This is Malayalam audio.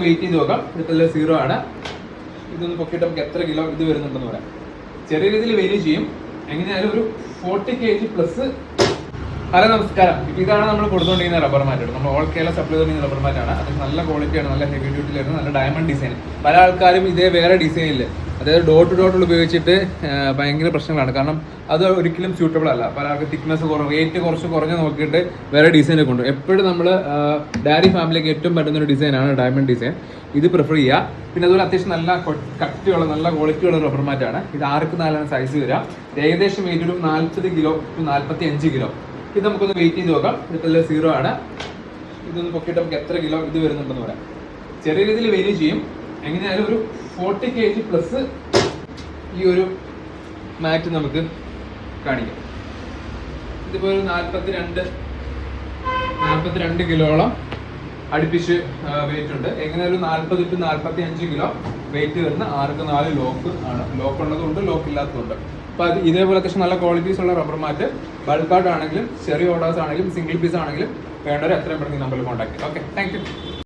വെയിറ്റ് ചെയ്ത് നോക്കാം. ഇതിപ്പോൾ 0 ആണ്. ഇതൊന്ന് പൊക്കിയിട്ട് നമുക്ക് എത്ര കിലോ ഇത് വരുന്നുണ്ടെന്ന് പറയാം. ചെറിയ രീതിയിൽ വേരി ചെയ്യും. എങ്ങനെയായാലും ഒരു 40 kg പ്ലസ്. ഹലോ നമസ്കാരം. ഇപ്പൊ ഇതാണ് നമ്മൾ കൊടുത്തുകൊണ്ടിരിക്കുന്ന റബ്ബർ മാറ്റ്. നമ്മൾ ഓൾ കേരള സപ്ലൈ ചെയ്യുന്ന റബ്ബർ മാറ്റാണ്. അത് നല്ല ക്വാളിറ്റിയാണ്, നല്ല ഹെവി ഡ്യൂട്ടിയിലായിരുന്നു, നല്ല ഡയമണ്ട് ഡിസൈൻ. പല ആൾക്കാരും ഇതേ വേറെ ഡിസൈനിൽ, അതായത് ഡോട്ടുകൾ ഉപയോഗിച്ചിട്ട് ഭയങ്കര പ്രശ്നങ്ങളാണ്. കാരണം അത് ഒരിക്കലും സ്യൂട്ടബിൾ അല്ല. പല ആൾക്ക് തിക്നെസ് റേറ്റ് കുറച്ച് കുറഞ്ഞ് നോക്കിയിട്ട് വേറെ ഡിസൈനെ കൊണ്ടു. എപ്പോഴും നമ്മൾ ഡയറി ഫാമിലിക്ക് ഏറ്റവും പറ്റുന്ന ഒരു ഡിസൈനാണ് ഡയമണ്ട് ഡിസൈൻ. ഇത് പ്രിഫർ ചെയ്യുക. പിന്നെ അതുപോലെ അത്യാവശ്യം നല്ല കട്ടിയുള്ള നല്ല ക്വാളിറ്റിയുള്ള റബ്ബർ മാറ്റാണ്. ഇത് 6x4 സൈസ് വരാം. ഏകദേശം വെയിറ്റ് ഒരു 40 കിലോ ടു 45 കിലോ. ഇത് നമുക്കൊന്ന് വെയിറ്റ് ചെയ്ത് നോക്കാം. ഇതിപ്പോൾ 0 ആണ്. ഇതൊന്ന് പൊക്കിയിട്ട് നമുക്ക് എത്ര കിലോ ഇത് വരുന്നുണ്ടെന്ന് പറയാം. ചെറിയ രീതിയിൽ വേരി ചെയ്യും. എങ്ങനെയായാലും ഒരു 40 kg പ്ലസ് ഈ ഒരു മാറ്റ് നമുക്ക് കാണിക്കാം. ഇതിപ്പോൾ ഒരു 42 കിലോളം അടുപ്പിച്ച് വെയിറ്റ് ഉണ്ട്. എങ്ങനെയായാലും 40 to 45 കിലോ വെയിറ്റ് വരുന്ന 6x4 ലോക്ക് ആണ്. ലോക്ക് ഉള്ളതുകൊണ്ട് ലോക്ക് ഇല്ലാത്തതുണ്ട്. അപ്പോൾ അത് ഇതേപോലെ അത്യാവശ്യം നല്ല ക്വാളിറ്റീസ് ഉള്ള റബ്ബർ മാറ്റ് ബൾക്കായിട്ട് ആണെങ്കിലും ചെറിയ ഓർഡേഴ്സ് ആണെങ്കിലും സിംഗിൾ പീസ് ആണെങ്കിലും വേണ്ടവർ എത്രയും പെട്ടെന്ന് ഈ നമ്പറിൽ കോൺടാക്ട് ചെയ്യാം. Okay, thank you.